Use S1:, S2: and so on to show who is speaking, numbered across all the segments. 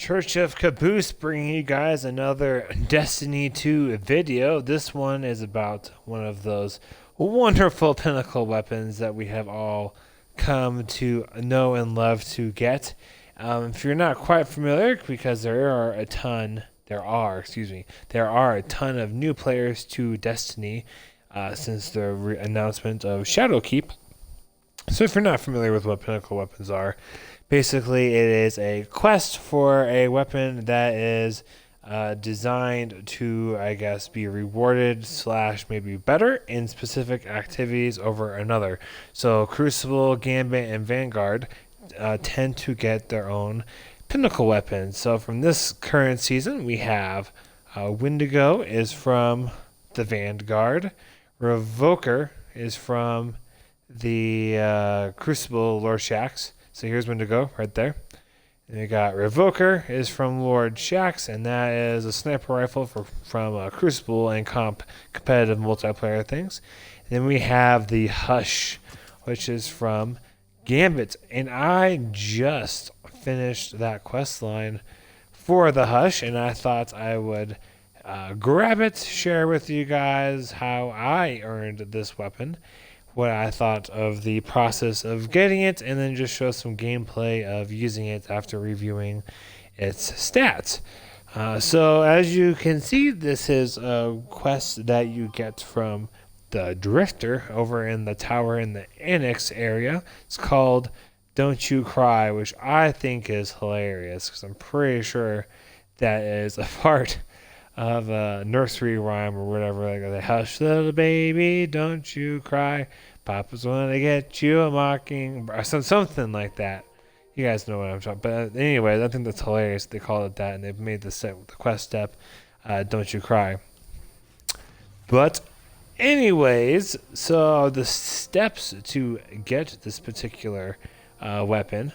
S1: Church of Caboose bringing you guys another Destiny 2 video. This one is about one of those wonderful pinnacle weapons that we have all come to know and love to get. If you're not quite familiar, because there are a ton of new players to Destiny since the announcement of Shadowkeep. So if you're not familiar with what pinnacle weapons are, basically it is a quest for a weapon that is designed to, I guess, be rewarded / maybe better in specific activities over another. So Crucible, Gambit, and Vanguard tend to get their own pinnacle weapons. So from this current season, we have Wendigo is from the Vanguard, Revoker is from the Crucible Lord Shax. So here's Wendigo right there. And we got Revoker is from Lord Shax, and that is a sniper rifle from Crucible and competitive multiplayer things. And then we have the Hush, which is from Gambit. And I just finished that quest line for the Hush, and I thought I would grab it, share with you guys how I earned this weapon, what I thought of the process of getting it, and then just show some gameplay of using it after reviewing its stats. So as you can see, this is a quest that you get from the Drifter over in the tower in the Annex area. It's called Don't You Cry, which I think is hilarious because I'm pretty sure that is a part of a nursery rhyme or whatever. Like, hush, little baby, don't you cry. Papa's gonna get you a mocking, or something like that. You guys know what I'm talking about. But anyways, I think that's hilarious. They call it that, and they've made the quest step, "Don't You Cry." But anyways, so the steps to get this particular weapon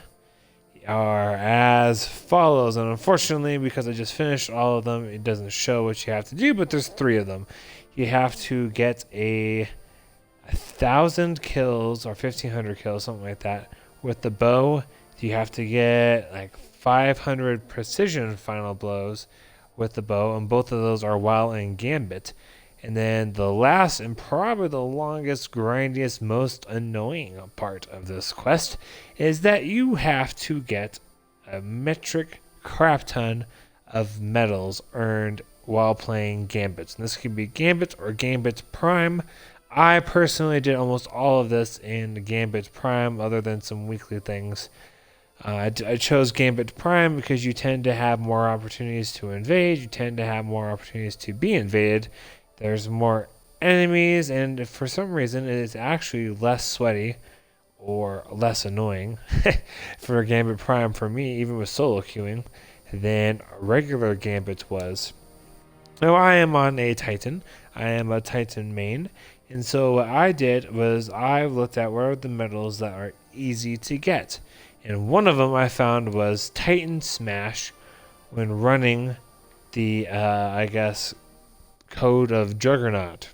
S1: are as follows, and unfortunately, because I just finished all of them, it doesn't show what you have to do, but there's 3 of them. You have to get a 1,000 kills or 1,500 kills, something like that, with the bow. You have to get like 500 precision final blows with the bow, and both of those are while in Gambit. And then the last and probably the longest, grindiest, most annoying part of this quest is that you have to get a metric crap ton of medals earned while playing Gambit. And this could be Gambit or Gambit Prime. I personally did almost all of this in Gambit Prime, other than some weekly things. I chose Gambit Prime because you tend to have more opportunities to invade. You tend to have more opportunities to be invaded. There's more enemies, and for some reason, it is actually less sweaty or less annoying for Gambit Prime for me, even with solo queuing, than regular Gambit was. Now, I am on a Titan. I am a Titan main. And so what I did was I looked at where are the medals that are easy to get. And one of them I found was Titan Smash when running the, I guess, Code of Juggernaut.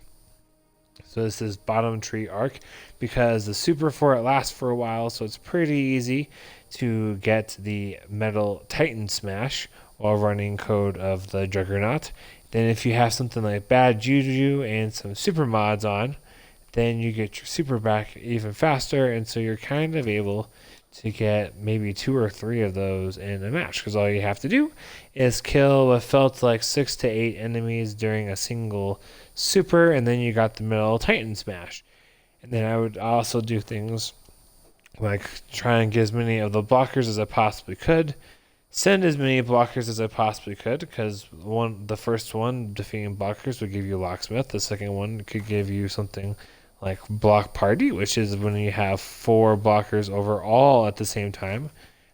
S1: So this is bottom tree arc, because the super for it lasts for a while, so it's pretty easy to get the medal Titan Smash while running Code of the Juggernaut. Then if you have something like Bad Juju and some super mods on, then you get your super back even faster, and so you're kind of able to get maybe 2 or 3 of those in a match, because all you have to do is kill what felt like 6 to 8 enemies during a single super, and then you got the middle Titan Smash. And then I would also do things like try and get as many of the blockers as I possibly could, send as many blockers as I possibly could, because the first one, defeating blockers, would give you Locksmith. The second one could give you something like Block Party, which is when you have 4 blockers overall at the same time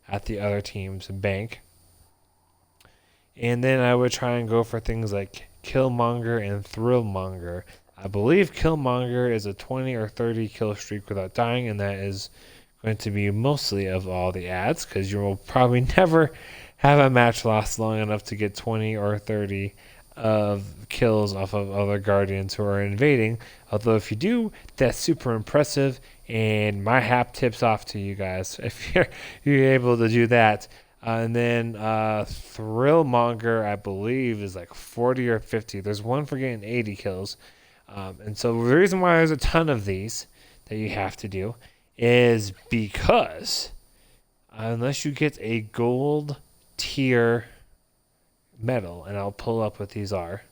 S1: at the other team's bank. And then I would try and go for things like Killmonger and Thrillmonger. I believe Killmonger is a 20 or 30 kill streak without dying, and that is going to be mostly of all the ads, because you will probably never have a match last long enough to get 20 or 30 of kills off of other Guardians who are invading. Although if you do, that's super impressive, and my hat tips off to you guys if you're able to do that. And then Thrillmonger, I believe, is like 40 or 50. There's one for getting 80 kills. And so the reason why there's a ton of these that you have to do is because unless you get a gold tier medal, and I'll pull up what these are.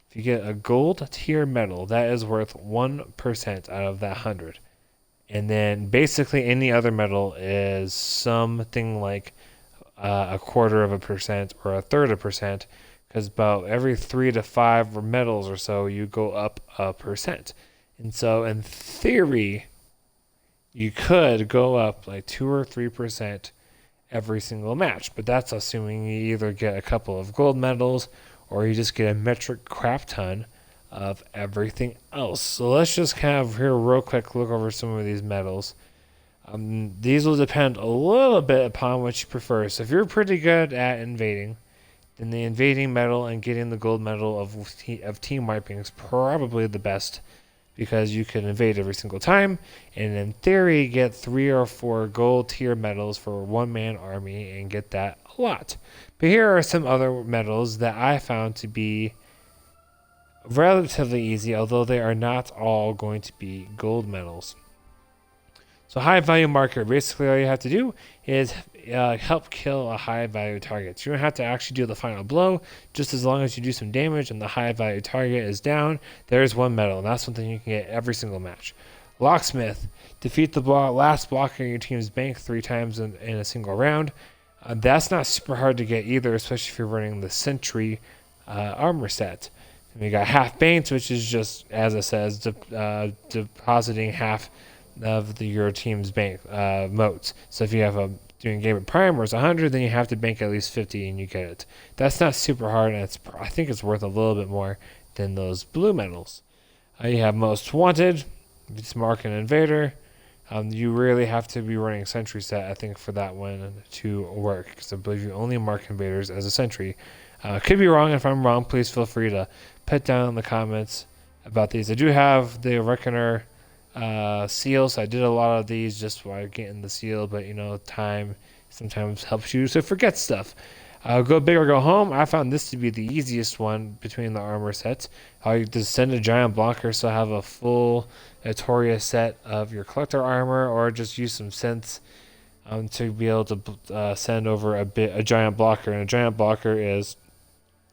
S1: If you get a gold tier medal, that is worth 1% out of that 100. And then basically any other medal is something like a quarter of a percent or a third of a percent, because about every 3 to 5 medals or so, you go up a percent. And so in theory, you could go up like 2 or 3% every single match, but that's assuming you either get a couple of gold medals or you just get a metric crap ton of everything else. So let's just kind of here real quick look over some of these medals. These will depend a little bit upon what you prefer. So if you're pretty good at invading, then the invading medal and getting the gold medal of team wiping is probably the best, because you can invade every single time, and in theory get 3 or 4 gold tier medals for a one-man army and get that a lot. But here are some other medals that I found to be relatively easy, although they are not all going to be gold medals. So high value marker, basically all you have to do is help kill a high value target. So you don't have to actually do the final blow, just as long as you do some damage and the high value target is down, there's one medal, and that's something you can get every single match. Locksmith, defeat the last blocker in your team's bank 3 times in a single round. That's not super hard to get either, especially if you're running the Sentry armor set. And we got half Banes, which is just, as it says, depositing half of your team's bank motes. So if you have doing game of prime where it's 100, then you have to bank at least 50 and you get it. That's not super hard, and I think it's worth a little bit more than those blue medals. You have most wanted. It's mark an invader. You really have to be running sentry set, I think, for that one to work, because I believe you only mark invaders as a sentry. Could be wrong. If I'm wrong, please feel free to put down in the comments about these. I do have the Reckoner seals. I did a lot of these just while getting the seal, but time sometimes helps you to forget stuff. Go big or go home. I found this to be the easiest one between the armor sets. You just send a giant blocker, so have a full Notorious set of your collector armor, or just use some sense to be able to send over a giant blocker. And a giant blocker is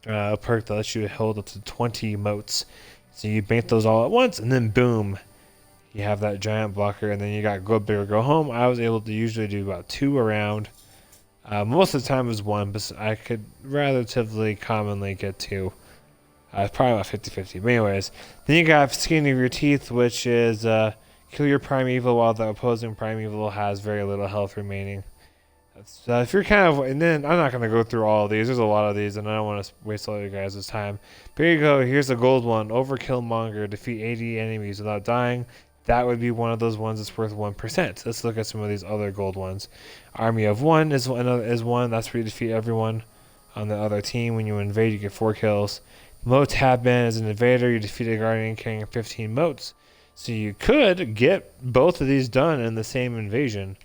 S1: a perk that lets you hold up to 20 motes. So you bank those all at once, and then boom, you have that giant blocker. And then you got go big or go home. I was able to usually do about 2 around. Most of the time it was 1, but I could relatively commonly get 2. Probably about 50-50. But anyways, then you got Skin of Your Teeth, which is kill your Primeval while the opposing Primeval has very little health remaining. So if you're and then I'm not going to go through all of these. There's a lot of these, and I don't want to waste all your guys' time. But here you go. Here's a gold one. Overkill Monger. Defeat 80 enemies without dying. That would be one of those ones that's worth 1%. Let's look at some of these other gold ones. Army of 1 is one. That's where you defeat everyone on the other team. When you invade, you get 4 kills. Mote Tabban as an invader. You defeat a guardian carrying 15 motes. So you could get both of these done in the same invasion.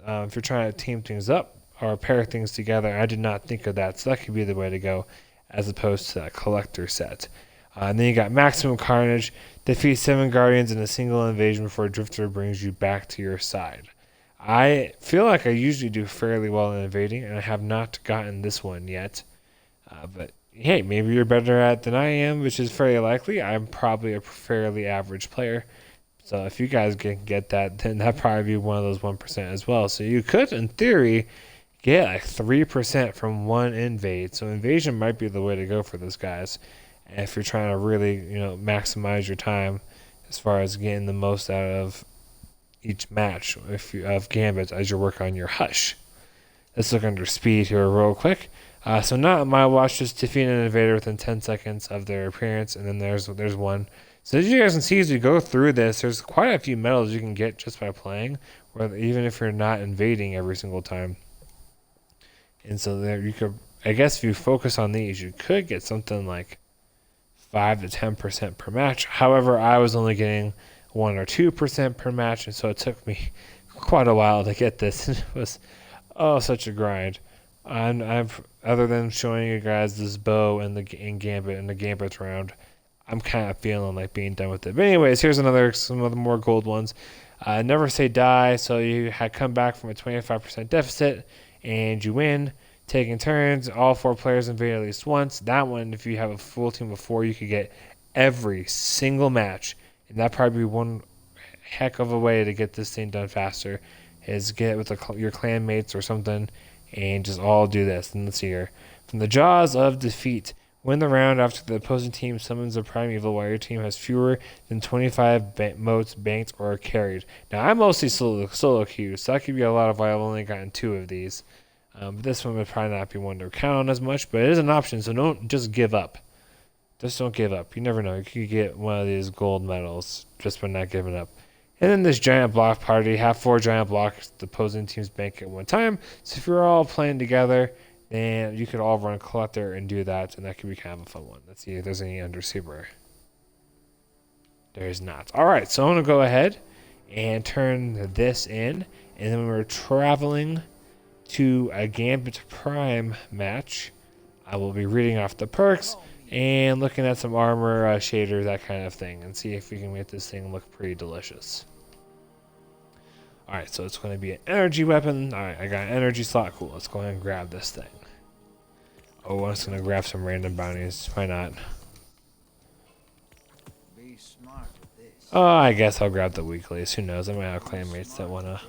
S1: If you're trying to team things up or pair things together. I did not think of that, so that could be the way to go as opposed to that collector set. And then you got Maximum Carnage. Defeat 7 guardians in a single invasion before a drifter brings you back to your side. I feel like I usually do fairly well in invading, and I have not gotten this one yet. But hey, maybe you're better at it than I am, which is fairly likely. I'm probably a fairly average player. So if you guys can get that, then that'd probably be one of those 1% as well. So you could, in theory, get like 3% from one invade. So invasion might be the way to go for this, guys. If you're trying to really, maximize your time as far as getting the most out of each match of gambits as you work on your hush. Let's look under speed here real quick. So not my watch, just defeat an invader within 10 seconds of their appearance, and then there's one. So as you guys can see, as you go through this, there's quite a few medals you can get just by playing, even if you're not invading every single time. And so there you could, I guess, if you focus on these, you could get something like 5 to 10% per match. However, I was only getting 1 or 2% per match, and so it took me quite a while to get this. It was such a grind. I've other than showing you guys this bow and the gambit and the gambit round, I'm kind of feeling like being done with it. But anyways, here's some other more gold ones. Never say die. So you had come back from a 25% deficit and you win. Taking turns, all 4 players invade at least once. That one, if you have a full team of 4, you could get every single match, and that probably be one heck of a way to get this thing done faster. Is get with your clan mates or something, and just all do this. And let's see here. From the jaws of defeat, win the round after the opposing team summons a primeval while your team has fewer than 25 motes banked or carried. Now I'm mostly solo queue, so that could be a lot of why I've only gotten 2 of these. But this one would probably not be one to count on as much, but it is an option, so don't just give up. Just don't give up. You never know. You could get one of these gold medals just by not giving up. And then this giant block party. Have 4 giant blocks the opposing teams bank at one time. So if you're all playing together, then you could all run collector and do that, and that could be kind of a fun one. Let's see if there's any undersea. There's not. All right, so I'm going to go ahead and turn this in, and then we're traveling to a Gambit Prime match. I will be reading off the perks and looking at some armor shader, that kind of thing, and see if we can make this thing look pretty delicious. Alright, so it's going to be an energy weapon. Alright, I got an energy slot. Cool, let's go ahead and grab this thing. Oh, I'm just going to grab some random bounties. Why not? Oh, I guess I'll grab the weeklies. Who knows? I might have clanmates that want to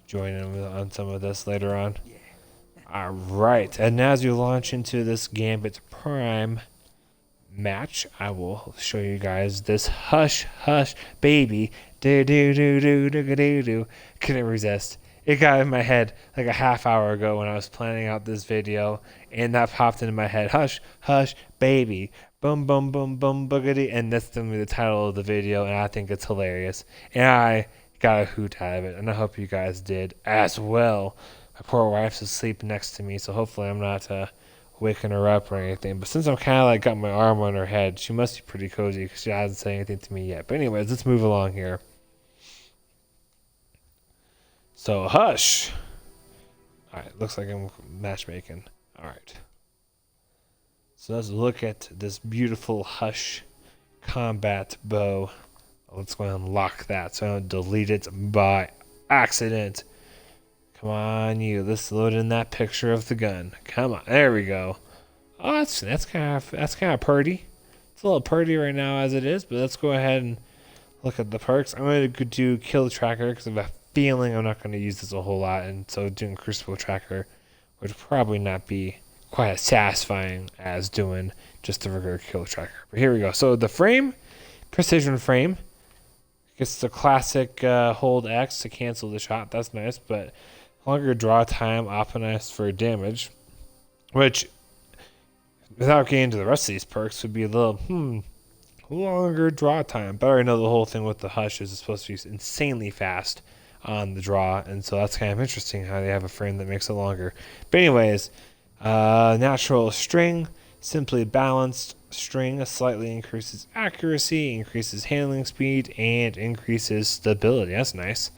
S1: join in on some of this later on. Alright, and as you launch into this Gambit Prime match, I will show you guys this Hush Hush Baby. Do do do do do do do. Couldn't resist. It got in my head like a half hour ago when I was planning out this video, and that popped into my head. Hush Hush Baby. Boom boom boom boom boogity, and that's gonna be the title of the video, and I think it's hilarious. And I got a hoot out of it, and I hope you guys did as well. My poor wife's asleep next to me, so hopefully I'm not waking her up or anything. But since I'm kind of like got my arm on her head, she must be pretty cozy because she hasn't said anything to me yet. But anyways, let's move along here. So, Hush. Alright, looks like I'm matchmaking. Alright. So let's look at this beautiful Hush combat bow. Let's go ahead and lock that so I don't delete it by accident. Come on, you. Let's load in that picture of the gun. Come on, there we go. Oh, that's kind of pretty. It's a little pretty right now as it is, but let's go ahead and look at the perks. I'm going to do Kill Tracker because I have a feeling I'm not going to use this a whole lot, and so doing Crucible Tracker would probably not be quite as satisfying as doing just the regular Kill Tracker. But here we go. So the frame, precision frame. It's the classic hold X to cancel the shot. That's nice, but longer draw time optimized for damage, which, without getting into the rest of these perks, would be a little longer draw time. But I already know the whole thing with the Hush is it's supposed to be insanely fast on the draw, and so that's kind of interesting how they have a frame that makes it longer. But anyways, natural string, simply balanced string, slightly increases accuracy, increases handling speed, and increases stability. That's nice.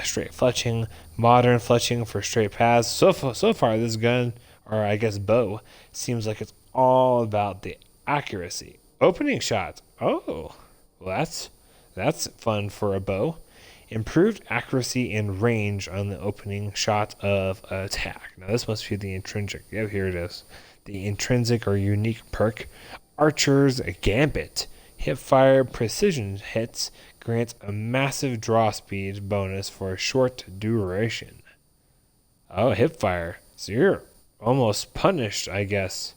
S1: Straight fletching, modern fletching for straight paths. So far, this gun, or I guess bow, seems like it's all about the accuracy. Opening shot. Oh, well, that's fun for a bow. Improved accuracy and range on the opening shot of attack. Now, this must be the intrinsic. Yeah, here it is. The intrinsic or unique perk. Archer's Gambit. Hipfire precision hits grants a massive draw speed bonus for a short duration. Oh, hipfire. So you're almost punished, I guess,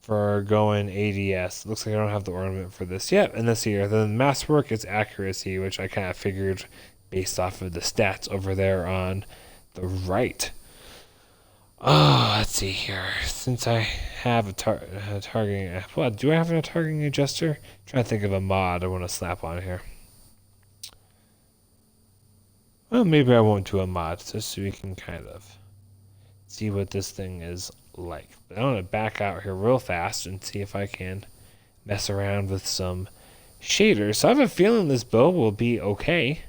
S1: for going ADS. Looks like I don't have the ornament for this yet. And this here, the masterwork is accuracy, which I kind of figured based off of the stats over there on the right. Oh, let's see here. Since I have a targeting... Well, do I have a targeting adjuster? I'm trying to think of a mod I want to slap on here. Well, maybe I won't do a mod, just so we can kind of see what this thing is like. But I want to back out here real fast and see if I can mess around with some shaders. So I have a feeling this bow will be okay.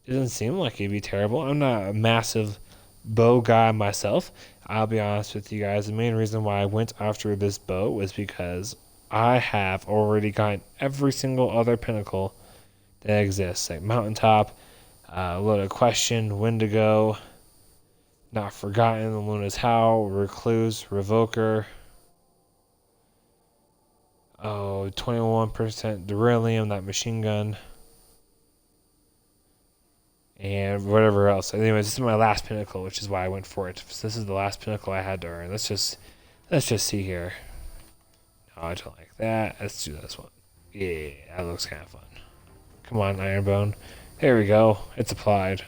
S1: It doesn't seem like it'd be terrible. I'm not a massive bow guy myself. I'll be honest with you guys, the main reason why I went after this bow was because I have already gotten every single other pinnacle that exists, like Mountaintop, Loaded Question, Wendigo, Not Forgotten, Luna's Howl, Recluse, Revoker, 21% Beryllium, that machine gun, and whatever else. Anyways, this is my last pinnacle, which is why I went for it. So this is the last pinnacle I had to earn. Let's just see here. No, I don't like that. Let's do this one. Yeah, that looks kind of fun. Come on, Ironbone. There we go. It's applied.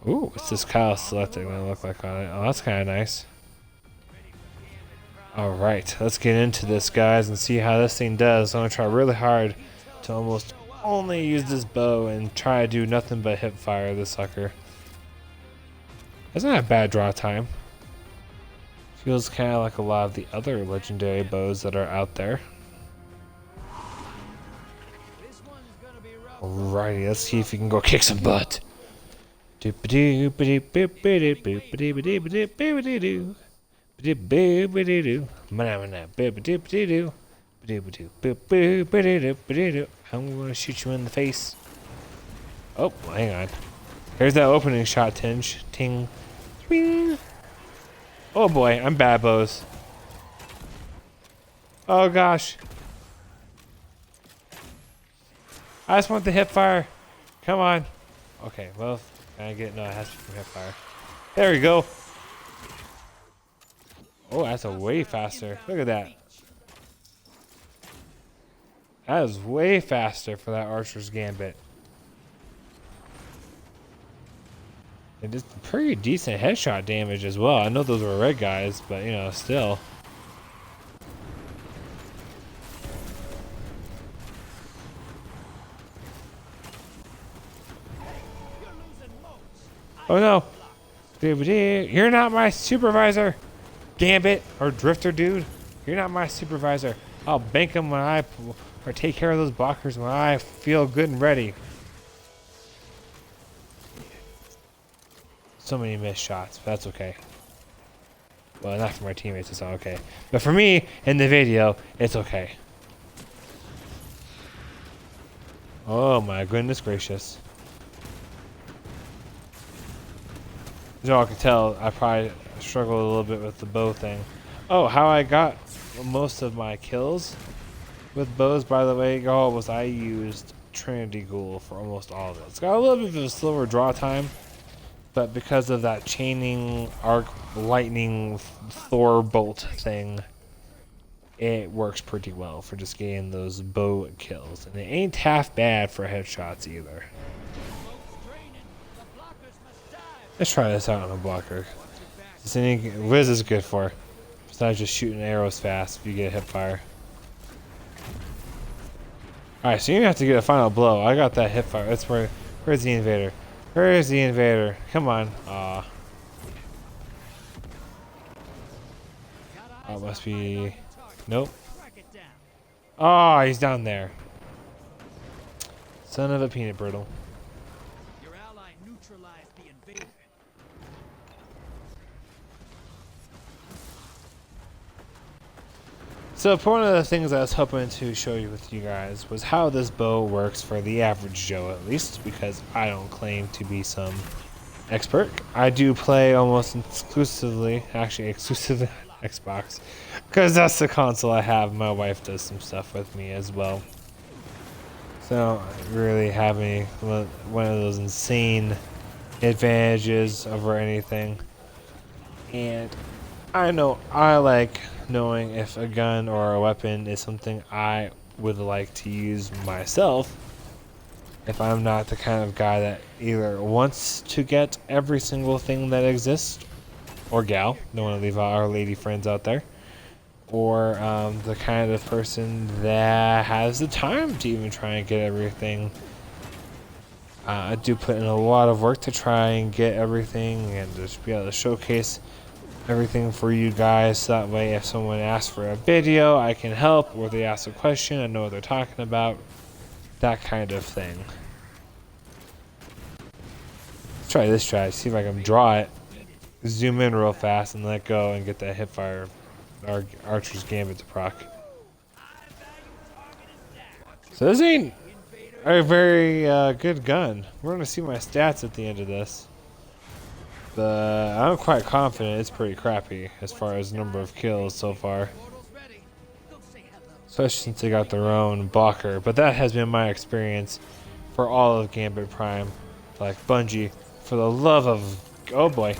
S1: Ooh, what's this Kyle selected gonna look like on it? Oh, that's kind of nice. Alright, let's get into this, guys, and see how this thing does. I'm gonna try really hard to almost only use this bow and try to do nothing but hip fire this sucker. That's not a bad draw time. Feels kind of like a lot of the other legendary bows that are out there. Alrighty, let's see if we can go kick some butt. I'm gonna shoot you in the face. Oh, hang on. Here's that opening shot, Tinge. Ting. Twing. Oh boy, I'm bad bows. Oh gosh. I just want the hip fire. Come on. Okay, well, can I get... No, it has to be from hip fire. There we go. Oh, that's a way faster. Look at that. That is way faster for that Archer's Gambit. It is pretty decent headshot damage as well. I know those were red guys, but, you know, still. Oh no. You're not my supervisor, Gambit, or Drifter dude. You're not my supervisor. I'll bank them when I... or take care of those blockers when I feel good and ready. So many missed shots, but that's okay. Well, not for my teammates, it's not okay. But for me, in the video, it's okay. Oh my goodness gracious. As y'all can tell, I probably struggled a little bit with the bow thing. Oh, how I got most of my kills with bows, by the way, y'all, was I used Trinity Ghoul for almost all of it. It's got a little bit of a slower draw time, but because of that chaining arc lightning Thor bolt thing, it works pretty well for just getting those bow kills. And it ain't half bad for headshots either. Let's try this out on a blocker. What is this good for? Besides just shooting arrows fast if you get hip fire. Alright, so you have to get a final blow. I got that hip fire. That's where's the invader? Where is the invader? Come on. Aw. Oh, it must be... Nope. Oh, he's down there. Son of a peanut brittle. Your ally neutralized the invader. So one of the things I was hoping to show you with you guys was how this bow works for the average Joe, at least, because I don't claim to be some expert. I do play almost exclusively, actually exclusively on Xbox, because that's the console I have. My wife does some stuff with me as well. So I don't really have any one of those insane advantages over anything. And I know I like knowing if a gun or a weapon is something I would like to use myself, if I'm not the kind of guy that either wants to get every single thing that exists, or gal, don't want to leave our lady friends out there, or the kind of person that has the time to even try and get everything. I do put in a lot of work to try and get everything and just be able to showcase everything for you guys, so that way if someone asks for a video I can help, or they ask a question I know what they're talking about, that kind of thing. try this try. See if I can draw it, zoom in real fast, and let go and get that hip fire. Archer's Gambit to proc. So this ain't a very good gun. We're gonna see my stats at the end of this. But I'm quite confident it's pretty crappy as far as number of kills so far. Especially since they got their own blocker. But that has been my experience for all of Gambit Prime. Like Bungie, for the love of... Oh boy.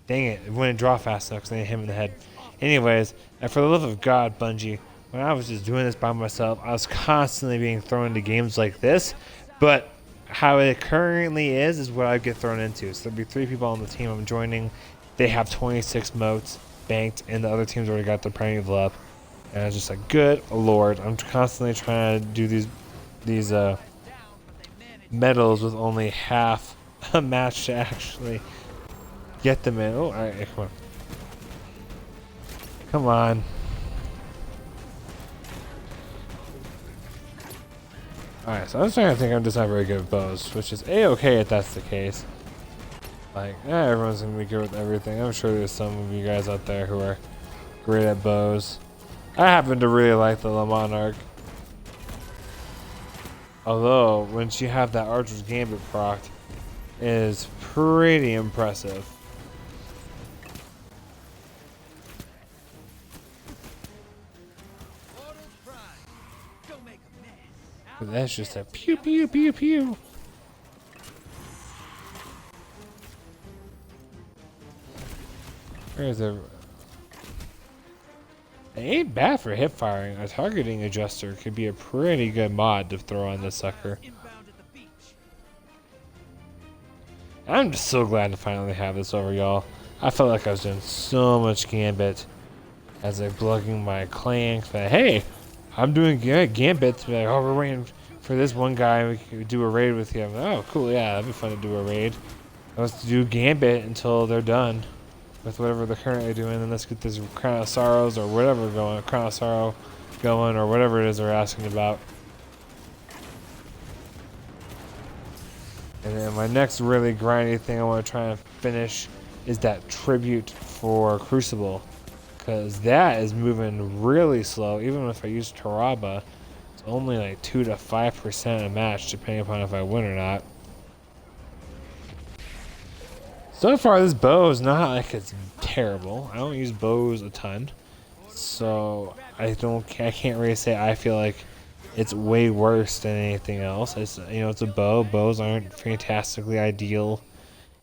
S1: Dang it wouldn't draw fast enough because I hit him in the head. Anyways, and for the love of God, Bungie, when I was just doing this by myself, I was constantly being thrown into games like this. But how it currently is what I get thrown into. So there'll be 3 people on the team I'm joining. They have 26 motes banked, and the other team's already got their primeval up. And I was just like, good lord, I'm constantly trying to do these medals with only half a match to actually get them in. Oh, alright, come on. Come on. Alright, so I'm starting to think I'm just not very good at bows, which is a-okay if that's the case. Like, everyone's gonna be good with everything. I'm sure there's some of you guys out there who are great at bows. I happen to really like the Le Monarch. Although, once you have that Archer's Gambit procced, it is pretty impressive. But that's just a pew pew pew pew. Where's the... It ain't bad for hip firing. A targeting adjuster could be a pretty good mod to throw on this sucker. I'm just so glad to finally have this over, y'all. I felt like I was doing so much Gambit as like plugging my clank that, hey, I'm doing Gambit. Like, oh, we're waiting for this one guy. We could do a raid with him. Oh, cool. Yeah, that'd be fun to do a raid. Let's do Gambit until they're done with whatever they're currently doing, and let's get this Crown of Sorrows or whatever going, Crown of Sorrow going, or whatever it is they're asking about. And then my next really grindy thing I want to try and finish is that tribute for Crucible, because that is moving really slow. Even if I use Taraba, it's only like 2 to 5% a match, depending upon if I win or not. So far, this bow is not like it's terrible. I don't use bows a ton, so I can't really say I feel like it's way worse than anything else. It's, you know, it's a bow. Bows aren't fantastically ideal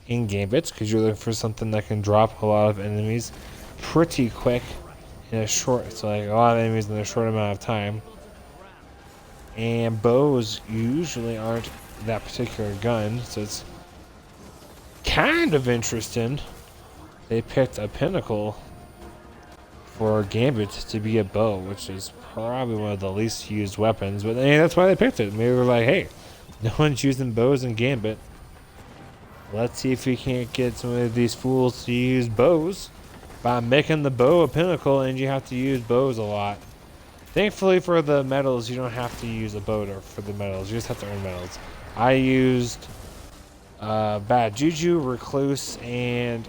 S1: in Gambits because you're looking for something that can drop a lot of enemies pretty quick in a short, so like a lot of enemies in a short amount of time. And bows usually aren't that particular gun, so it's kind of interesting. They picked a pinnacle for Gambit to be a bow, which is probably one of the least used weapons, but hey, that's why they picked it. Maybe they're like, hey, no one's using bows in Gambit. Let's see if we can't get some of these fools to use bows by making the bow a pinnacle, and you have to use bows a lot. Thankfully for the medals, you don't have to use a bow for the medals. You just have to earn medals. I used Bad Juju, Recluse, and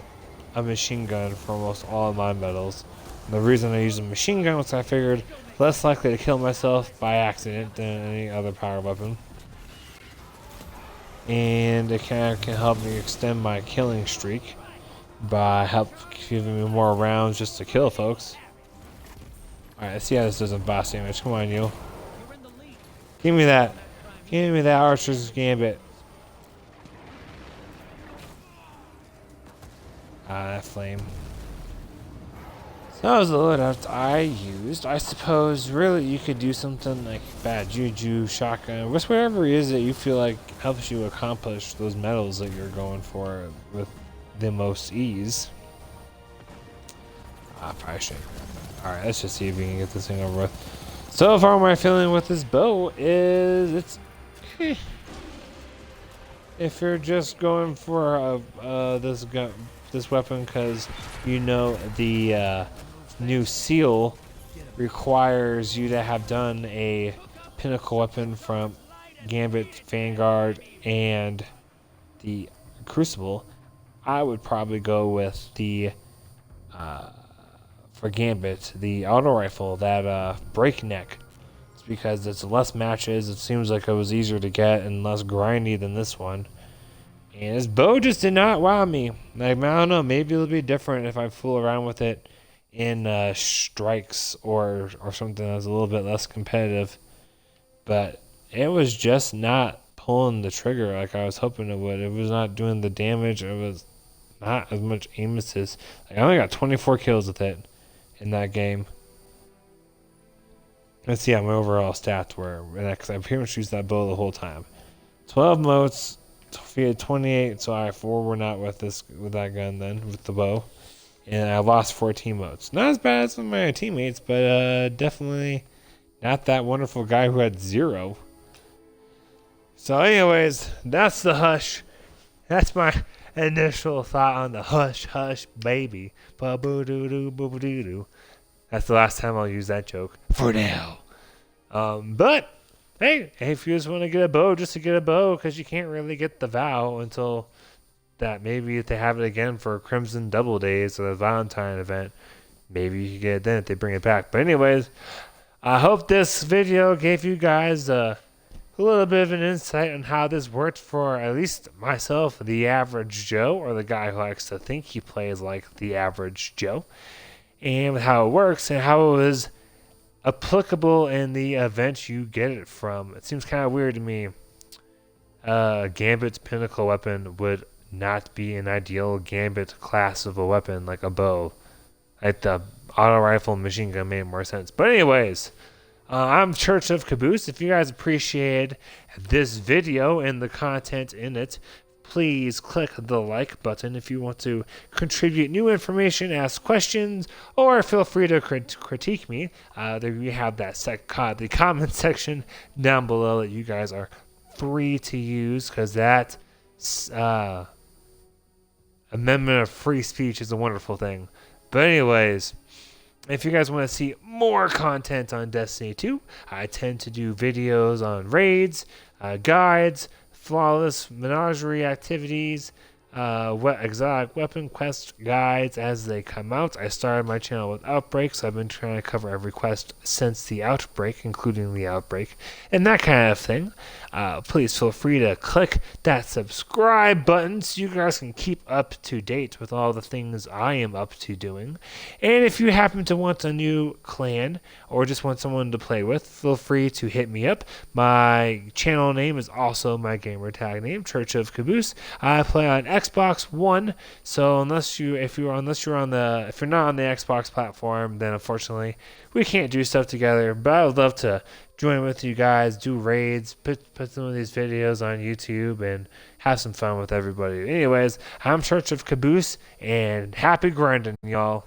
S1: a machine gun for almost all of my medals. And the reason I used a machine gun was I figured less likely to kill myself by accident than any other power weapon. And it kind of can help me extend my killing streak by giving me more rounds just to kill folks. Alright, let's see how this does in boss damage. Come on, you. Give me that. Give me that Archer's Gambit. That flame. So that was the loadout I used. I suppose really you could do something like Bad Juju, Shotgun, whatever it is that you feel like helps you accomplish those medals that you're going for with the most ease. I probably should. Alright, let's just see if we can get this thing over with. So far my feeling with this bow is it's if you're just going for this weapon because you know the new seal requires you to have done a pinnacle weapon from Gambit, Vanguard, and the Crucible, I would probably go with the for Gambit, the auto rifle, that breakneck. It's because it's less matches. It seems like it was easier to get and less grindy than this one. And his bow just did not wow me. Like, I don't know, maybe it'll be different if I fool around with it in strikes or something that's a little bit less competitive. But it was just not pulling the trigger like I was hoping it would. It was not doing the damage. It was not as much aim assist. Like, I only got 24 kills with it in that game. Let's see how my overall stats were, because I pretty much used that bow the whole time. 12 motes, 28. So I 4 were not with that gun then, with the bow, and I lost 14 motes. Not as bad as my teammates, but definitely not that wonderful guy who had 0. So, anyways, that's the Hush. That's my initial thought on the Hush baby. Ba-boo-doo-doo, boo-doo-doo. That's the last time I'll use that joke for now. But hey, if you just want to get a bow, just to get a bow, because you can't really get the Vow until that. Maybe if they have it again for Crimson Double Days or the Valentine event, maybe you can get it then if they bring it back. But anyways, I hope this video gave you guys a little bit of an insight on how this worked for at least myself, the average Joe, or the guy who likes to think he plays like the average Joe, and how it works and how it was applicable in the event you get it from. It seems kind of weird to me. Gambit's pinnacle weapon would not be an ideal Gambit class of a weapon like a bow. Like the auto rifle and machine gun made more sense. But anyways, I'm Church of Caboose. If you guys appreciated this video and the content in it, please click the like button. If you want to contribute new information, ask questions, or feel free to critique me. There you have that the comment section down below that you guys are free to use, because that amendment of free speech is a wonderful thing. But anyways, if you guys want to see more content on Destiny 2, I tend to do videos on raids, guides, flawless menagerie activities, exotic weapon quest guides as they come out. I started my channel with Outbreak, so I've been trying to cover every quest since the Outbreak, including the Outbreak, and that kind of thing. Please feel free to click that subscribe button so you guys can keep up to date with all the things I am up to doing. And if you happen to want a new clan or just want someone to play with, feel free to hit me up. My channel name is also my gamer tag name, Church of Caboose. I play on Xbox One, so if you're not on the Xbox platform, then unfortunately we can't do stuff together. But I would love to join with you guys, do raids, put some of these videos on YouTube, and have some fun with everybody. Anyways, I'm Church of Caboose, and happy grinding, y'all.